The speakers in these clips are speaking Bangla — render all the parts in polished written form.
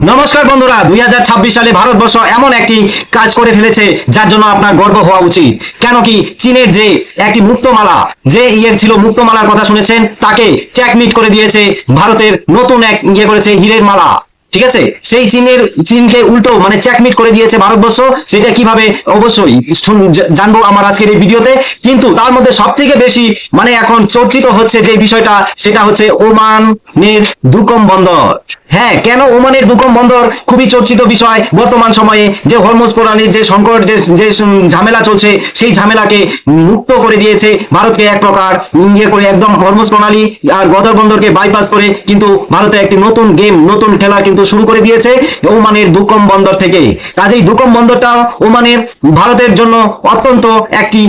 নমস্কার বন্ধুরা, 2026 সালে ভারতবর্ষ এমন একটি কাজ করে ফেলেছে যার জন্য আপনার গর্ব হওয়া উচিত। কেন কি চীনের যে একটি মুক্তমালা, যে ছিল মুক্তমালার কথা শুনেছেন, তাকে চেকমেট করে দিয়েছে ভারতের নতুন এক করেছে হীরের মালা। ঠিক আছে, সেই চীনকে উল্টো মানে চেকমেট করে দিয়েছে ভারতবর্ষ। সেটা কিভাবে অবশ্যই জানবো আমার আজকের এই ভিডিওতে। কিন্তু তার মধ্যে সব থেকে বেশি মানে এখন চর্চিত হচ্ছে যে বিষয়টা, সেটা হচ্ছে ওমানের দুকম বন্দর। হ্যাঁ, কেন ওমানের দুকম বন্দর খুবই চর্চিত বিষয় বর্তমান সময়ে। যে হরমুজ প্রণালীর যে সংকট, যে ঝামেলা চলছে, সেই ঝামেলাকে মুক্ত করে দিয়েছে ভারতকে এক প্রকার করে, একদম হরমুজ প্রণালী আর গদর বন্দরকে বাইপাস করে কিন্তু ভারতে একটি নতুন গেম, নতুন খেলা কিন্তু শুরু করে দিয়েছে ওমানের দুকম বন্দর থেকে। কাজেই দুকম বন্দরটাও ওমানের ভারতের জন্য অত্যন্ত একটি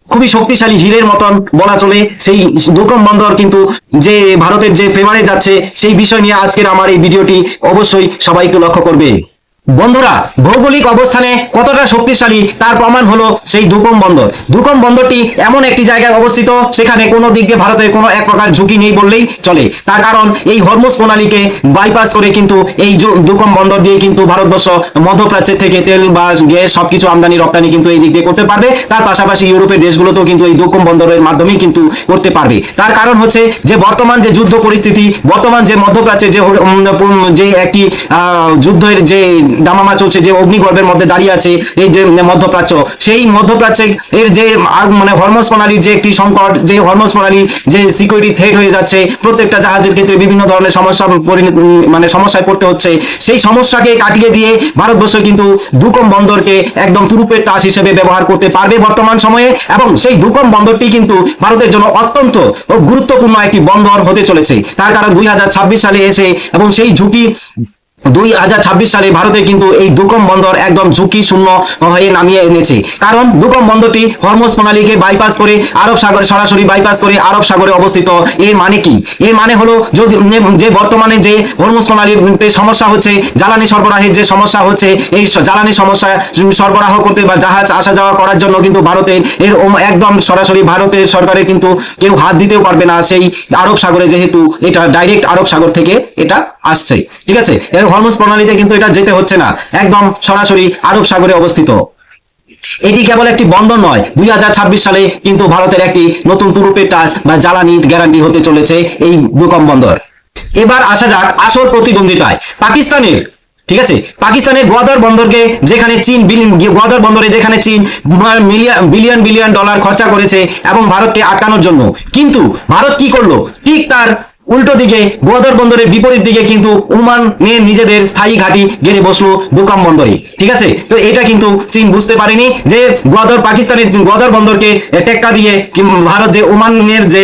খুবই শক্তিশালী হীরের মতন বলা চলে। সেই দুকম বন্দর কিন্তু যে ভারতের যে ফেভারে যাচ্ছে, সেই বিষয় নিয়ে আজকের আমার এই ভিডিওটি অবশ্যই সবাই একটু লক্ষ্য করবে। বন্ধুরা, ভৌগোলিক অবস্থানে কতটা শক্তিশালী তার প্রমাণ হলো সেই দুকম বন্দর। দুকম বন্দরটি এমন একটি জায়গায় অবস্থিত, সেখানে কোনো দিক দিয়ে ভারতের কোনো এক প্রকার ঝুঁকি নেই বললেই চলে। তার কারণ এই হরমুজ প্রণালীকে বাইপাস করে কিন্তু এই দুকম বন্দর দিয়ে কিন্তু ভারতবর্ষ মধ্যপ্রাচ্যের থেকে তেল বা গ্যাস সবকিছু আমদানি রপ্তানি কিন্তু এই দিক দিয়ে করতে পারবে। তার পাশাপাশি ইউরোপের দেশগুলোতেও কিন্তু এই দুকম বন্দরের মাধ্যমেই কিন্তু করতে পারবে। তার কারণ হচ্ছে যে বর্তমান যে যুদ্ধ পরিস্থিতি, বর্তমান যে মধ্যপ্রাচ্যে যে একটি যুদ্ধের যে দামামা চলছে, যে অগ্নিগর্ভের মধ্যে দাঁড়িয়ে আছে এই যে মধ্যপ্রাচ্য, সেই মধ্যপ্রাচ্যে এর যে মানে হরমুজ প্রণালীর যে একটি সংকট, যে হরমুজ প্রণালী যে সিকিউরিটি থ্রেট হয়ে যাচ্ছে, প্রত্যেকটা জাহাজের ক্ষেত্রে বিভিন্ন ধরনের সমস্যায় পড়তে হচ্ছে। সেই সমস্যাকে কাটিয়ে দিয়ে ভারতবর্ষ কিন্তু দুকম বন্দরকে একদম তুরুপের তাস হিসেবে ব্যবহার করতে পারবে বর্তমান সময়ে। এবং সেই দুকম বন্দরটি কিন্তু ভারতের জন্য অত্যন্ত গুরুত্বপূর্ণ একটি বন্দর হতে চলেছে। তার কারণ 2026 সালে এসে এবং সেই ঝুঁকি 2026 সালে ভারতে কিন্তু এই দুকম বন্দর একদম ঝুঁকি শূন্য হয়ে নামিয়ে এনেছে। কারণ দুকম বন্দরটি হরমুজ প্রণালীকে বাইপাস করে আরব সাগরে সরাসরি বাইপাস করে আরব সাগরে অবস্থিত। এর মানে কি? এর মানে হলো যদি যে বর্তমানে যে হরমুজ প্রণালীতে সমস্যা হচ্ছে, জ্বালানি সরবরাহের যে সমস্যা হচ্ছে, এই জ্বালানি সমস্যা সরবরাহ করতে বা জাহাজ আসা যাওয়া করার জন্য কিন্তু ভারতের এর একদম সরাসরি ভারতের সরকারের কিন্তু কেউ হাত দিতেও পারবে না সেই আরব সাগরে, যেহেতু এটা ডাইরেক্ট আরব সাগর থেকে এটা আসছে। ঠিক আছে, এর হরমুজ প্রণালীতে কিন্তু এটা যেতে হচ্ছে না, একদম সরাসরি আরব সাগরে অবস্থিত। এটি কেবল একটি বন্দর নয়, 2026 সালে কিন্তু ভারতের একটি নতুন তুরুপের টাচ বা জ্বালানি গ্যারান্টি হতে চলেছে এই দুকম বন্দর। এবার আসা যাক আসল প্রতিদ্বন্দ্বিতায় পাকিস্তানের। ঠিক আছে, পাকিস্তানের গোয়াদর বন্দরকে যেখানে চীন গোয়াদর বন্দরে যেখানে চীন বিলিয়ন বিলিয়ন ডলার খরচা করেছে এবং ভারতকে আটকানোর জন্য, কিন্তু ভারত কি করলো? ঠিক তার উল্টো দিকে গোয়াদর বন্দরের বিপরীত দিকে কিন্তু ওমান নিজেদের স্থায়ী ঘাঁটি গেড়ে বসলো দুকম বন্দরে। ঠিক আছে, তো এটা কিন্তু চীন বুঝতে পারেনি যে পাকিস্তানের গোয়াদর বন্দরকে টেক্কা দিয়ে ভারত যে ওমানের যে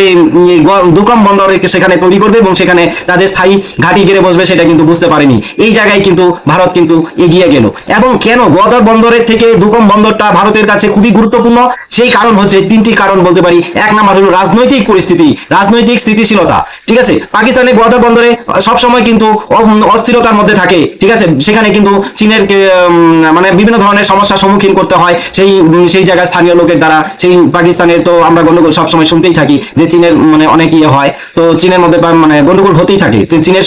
দুকম বন্দর সেখানে তৈরি করবে এবং সেখানে তাদের স্থায়ী ঘাঁটি গেড়ে বসবে, সেটা কিন্তু বুঝতে পারেনি। এই জায়গায় কিন্তু ভারত কিন্তু এগিয়ে গেল। এবং কেন গোয়াদর বন্দরের থেকে দুকম বন্দরটা ভারতের কাছে খুবই গুরুত্বপূর্ণ? সেই কারণ হচ্ছে তিনটি কারণ বলতে পারি। এক নাম্বার হলো রাজনৈতিক পরিস্থিতি, রাজনৈতিক স্থিতিশীলতা। ঠিক আছে, পাকিস্তানের গোয়াদর বন্দরে সবসময় কিন্তু অস্থিরতার মধ্যে থাকে। ঠিক আছে, সেখানে কিন্তু চীনের মানে বিভিন্ন ধরনের সমস্যার সম্মুখীন করতে হয় সেই জায়গায় স্থানীয় লোকের দ্বারা। সেই পাকিস্তানের তো আমরা গন্ডগোল সবসময় শুনতেই থাকি যে চীনের মানে অনেক ইয়ে হয়, তো চীনের মধ্যে মানে গন্ডগোল হতেই থাকে। যে চীনের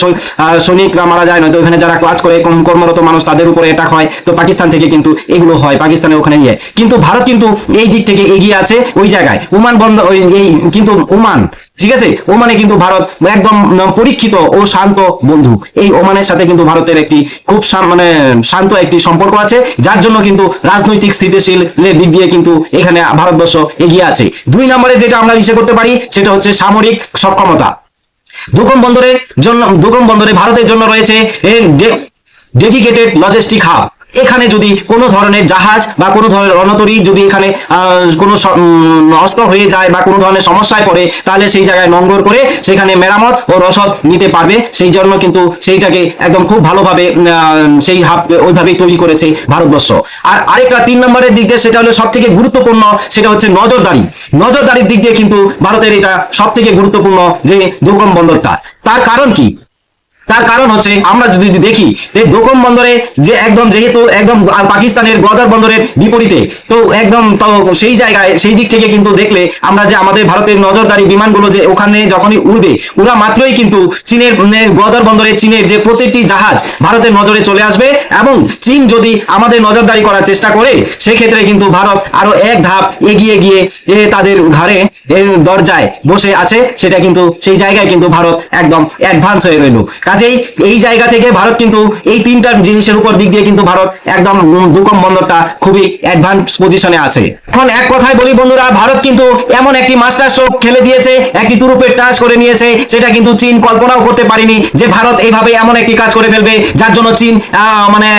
সৈনিকরা মারা যায়, নয়তো ওখানে যারা ক্লাস করে কর্মরত মানুষ তাদের উপরে অ্যাটাক হয়, তো পাকিস্তান থেকে কিন্তু এগুলো হয়, পাকিস্তানের ওখানে ইয়ে। কিন্তু ভারত কিন্তু এই দিক থেকে এগিয়ে আছে ওই জায়গায়। ওমান বন্দর এই কিন্তু ওমান, ঠিক আছে, ওমানে কিন্তু ভারত একদম পরীক্ষিত ও শান্ত বন্ধু। এই ওমানের সাথে কিন্তু ভারতের একটি খুব মানে শান্ত একটি সম্পর্ক আছে, যার জন্য কিন্তু রাজনৈতিক স্থিতিশীল দিক দিয়ে কিন্তু এখানে ভারতবর্ষ এগিয়ে আছে। দুই নম্বরে যেটা আমরা ইসে করতে পারি সেটা হচ্ছে সামরিক সক্ষমতা। দুকম বন্দরে ভারতের জন্য রয়েছে ডেডিকেটেড লজিস্টিক হাব। এখানে যদি কোনো ধরনের জাহাজ বা কোনো ধরনের রণতরী যদি এখানে কোনো অস্ত্র হয়ে যায় বা কোনো ধরনের সমস্যায় পড়ে, তাহলে সেই জায়গায় নোঙ্গর করে সেখানে মেরামত ও রসদ নিতে পারবে। সেই জন্য কিন্তু সেইটাকে একদম খুব ভালোভাবে সেই হাব ওইভাবেই তৈরি করেছে ভারতবর্ষ। আর আরেকটা 3 নম্বরের দিক দিয়ে সেটা হলো সব থেকে গুরুত্বপূর্ণ, সেটা হচ্ছে নজরদারির দিক দিয়ে কিন্তু ভারতের এটা সব থেকে গুরুত্বপূর্ণ যে দুকম বন্দরটা। তার কারণ কি? তার কারণ হচ্ছে আমরা যদি দেখি যে দোকম বন্দরে যে একদম যেহেতু একদম পাকিস্তানের গদর বন্দরের বিপরীতে, তো একদম তো সেই জায়গায় সেই দিক থেকে কিন্তু দেখলে আমরা যে আমাদের ভারতের নজরদারি বিমানগুলো যে ওখানে যখনই উড়বে, উড়া মাত্রই কিন্তু চীনের গদর বন্দরে চীনের যে প্রত্যেকটি জাহাজ ভারতের নজরে চলে আসবে, এবং চীন যদি আমাদের নজরদারি করার চেষ্টা করে সেক্ষেত্রে কিন্তু ভারত আরো এক ধাপ এগিয়ে গিয়ে তাদের ঘাড়ে দরজায় বসে আছে, সেটা কিন্তু সেই জায়গায় কিন্তু ভারত একদম অ্যাডভান্স হয়ে রইল। কাজেই এই জায়গা থেকে ভারত কিন্তু এই তিনটা জিনিসের উপর দিক দিয়ে কিন্তু ভারত একদম দুকম বন্দরটা খুবই অ্যাডভান্স পজিশনে আছে। এখন এক কথায় বলি বন্ধুরা, ভারত কিন্তু এমন একটি মাস্টার স্ট্রোক খেলে দিয়েছে, একটি তুরুপের টাচ করে নিয়েছে, সেটা কিন্তু চীন কল্পনাও করতে পারেনি যে ভারত এইভাবে এমন একটি কাজ করে ফেলবে, যার জন্য চীন মানে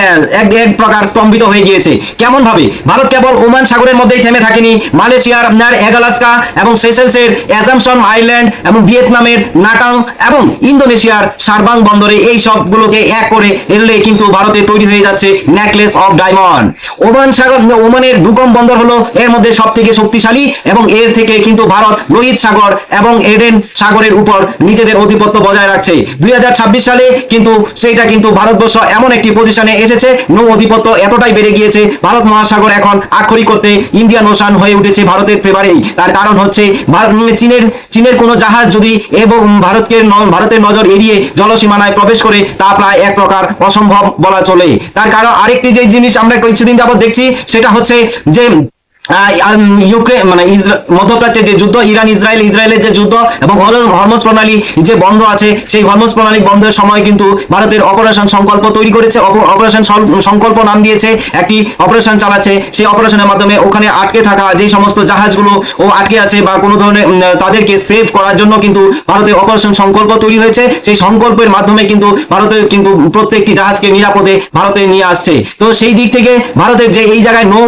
এক প্রকার স্তম্ভিত হয়ে গিয়েছে। কেমন ভাবে ভারত কেবল ওমান সাগরের মধ্যেই থেমে থাকেনি, মালয়েশিয়ার এগালাস্কা এবং সেশেলসের অ্যাজামসন আইল্যান্ড এবং ভিয়েতনামের নাটাং এবং ইন্দোনেশিয়ার সারবাং বন্দরে এই সবগুলোকে এক করে এলে কিন্তু ভারতে তৈরি হয়ে যাচ্ছে নেকলেস অফ ডায়মন্ড। ওমান সাগর, ওমানের দুকম বন্দর হলো এর মধ্যে সব থেকে শক্তিশালী, এবং এর থেকে কিন্তু ভারত লোহিত সাগর এবং এডেন সাগরের উপর নিজেদের আধিপত্য বজায় রাখছে। 2026 সালে কিন্তু সেইটা কিন্তু ভারতবর্ষ এমন একটি পজিশনে এসেছে, নৌ আধিপত্য এতটাই বেড়ে গিয়েছে, ভারত মহাসাগর এখন আক্ষরিক করতে ইন্ডিয়ান ওশান হয়ে উঠেছে ভারতের ফেভারেই। তার কারণ হচ্ছে চীনের কোনো জাহাজ যদি এবং ভারতের নজর এড়িয়ে জলসীমানায় প্রবেশ করে, তা প্রায় এক প্রকার অসম্ভব বলা চলে। তার কারণ আরেকটি যে জিনিস আমরা কিছুদিন যাবত দেখছি, সেটা হচ্ছে যে ইউক্রেন মানে মধ্যপ্রাচ্যের যে যুদ্ধ, ইরান ইসরায়েলের যে যুদ্ধ এবং হরমুজ প্রণালী যে বন্ধ আছে, সেই হরমুজ প্রণালী বন্ধের সময় কিন্তু ভারতের অপারেশন সংকল্প তৈরি করেছে, অপারেশন সংকল্প নাম দিয়েছে, একটি অপারেশন চালাচ্ছে। সেই অপারেশনের মাধ্যমে ওখানে আটকে থাকা যে সমস্ত জাহাজগুলো আটকে আছে বা কোনো ধরনের তাদেরকে সেভ করার জন্য কিন্তু ভারতের অপারেশন সংকল্প তৈরি হয়েছে। সেই সংকল্পের মাধ্যমে কিন্তু ভারতের কিন্তু প্রত্যেকটি জাহাজকে নিরাপদে ভারতে নিয়ে আসছে। তো সেই দিক থেকে ভারতের যে এই জায়গায় নৌ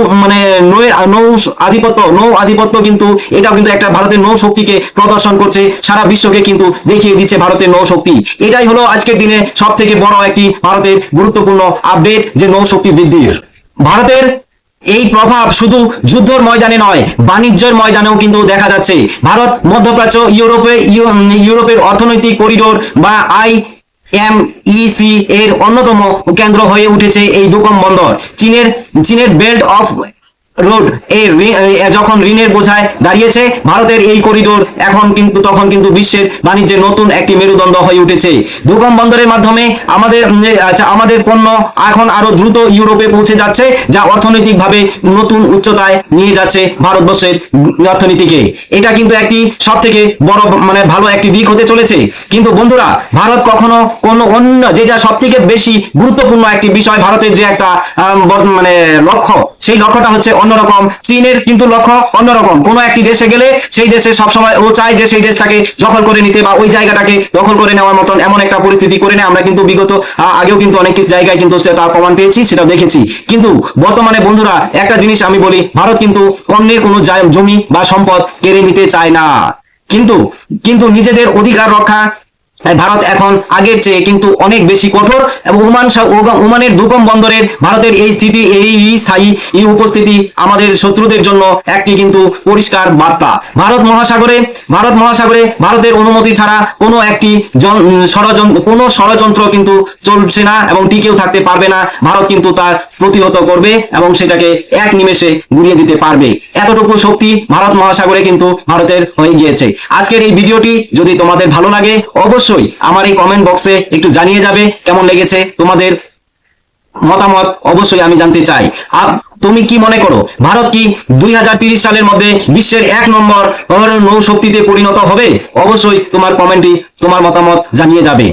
আধিপত্য কিন্তু এটাও কিন্তু একটা ভারতের নৌ শক্তিকে প্রদর্শন করছে, সারা বিশ্বকে কিন্তু দেখিয়ে দিচ্ছে ভারতের নৌ শক্তি। এটাই হলো আজকের দিনে সব থেকে বড় একটি ভারতের গুরুত্বপূর্ণ আপডেট, যে নৌ শক্তি বৃদ্ধির। ভারতের এই প্রভাব শুধু যুদ্ধের ময়দানে নয়, বাণিজ্যের ময়দানেও কিন্তু দেখা যাচ্ছে। ভারত মধ্যপ্রাচ্য ইউরোপের অর্থনৈতিক করিডোর বা IMEC এর অন্যতম কেন্দ্র হয়ে উঠেছে এই দুকম বন্দর। চীনের বেল্ট অফ রোড যখন ঋণের বোঝায় দাঁড়িয়েছে, ভারতের এই করিডোর তখন কিন্তু বিশ্বের বাণিজ্যের নতুন একটি মেরুদণ্ড হয়ে উঠেছে। দুকম বন্দরের মাধ্যমে আমাদের পণ্য এখন আরো দ্রুত ইউরোপে পৌঁছে যাচ্ছে, যা অর্থনৈতিকভাবে নতুন উচ্চতায় নিয়ে যাচ্ছে ভারতবর্ষের অর্থনীতিকে। এটা কিন্তু একটি সব থেকে বড় মানে ভালো একটি দিক হতে চলেছে। কিন্তু বন্ধুরা, ভারত কখনো কোনো অন্য যেটা সব থেকে বেশি গুরুত্বপূর্ণ একটি বিষয়, ভারতের যে একটা মানে লক্ষ্য, সেই লক্ষ্যটা হচ্ছে অন্যরকম। চীনের কিন্তু লক্ষ্য অন্যরকম। কোনো একটি দেশে গেলে সেই দেশে সবসময় ও চায় যে সেই দেশটাকে দখল করে নিতে বা ওই জায়গাটাকে দখল করে নেওয়ার মতন এমন একটা পরিস্থিতি করে নেয়। আমরা কিন্তু বিগত আগেও কিন্তু অনেক জায়গায় কিন্তু তার প্রমাণ পেয়েছি, সেটা দেখেছি। কিন্তু বর্তমানে বন্ধুরা একটা জিনিস আমি বলি, ভারত কিন্তু অন্যের কোনো জমি বা সম্পদ কেড়ে নিতে চায় না, কিন্তু নিজেদের অধিকার রক্ষা ভারত এখন আগের চেয়ে কিন্তু অনেক বেশি কঠোর। এবং ওমানের দুকম বন্দরের ভারতের এই স্থায়ী উপস্থিতি আমাদের শত্রুদের জন্য একটি কিন্তু পরিষ্কার বার্তা। ভারত মহাসাগরে ভারতের অনুমতি ছাড়া কোনো ষড়যন্ত্র কিন্তু চলছে না এবং টিকেও থাকতে পারবে না। ভারত কিন্তু তার প্রতিহত করবে এবং সেটাকে এক নিমেষে গুড়িয়ে দিতে পারবে। এতটুকু শক্তি ভারত মহাসাগরে কিন্তু ভারতের হয়ে গিয়েছে। আজকের এই ভিডিওটি যদি তোমাদের ভালো লাগে, অবশ্যই আমার এই কমেন্ট বক্সে একটু জানিয়ে যাবে কেমন লেগেছে। তোমাদের মতামত অবশ্যই আমি জানতে চাই। তুমি কি মনে করো, ভারত কি 2030 সালের মধ্যে বিশ্বের 1 নম্বর নৌ শক্তিতে পরিণত হবে? অবশ্যই তোমার কমেন্টে তোমার মতামত জানিয়ে যাবে।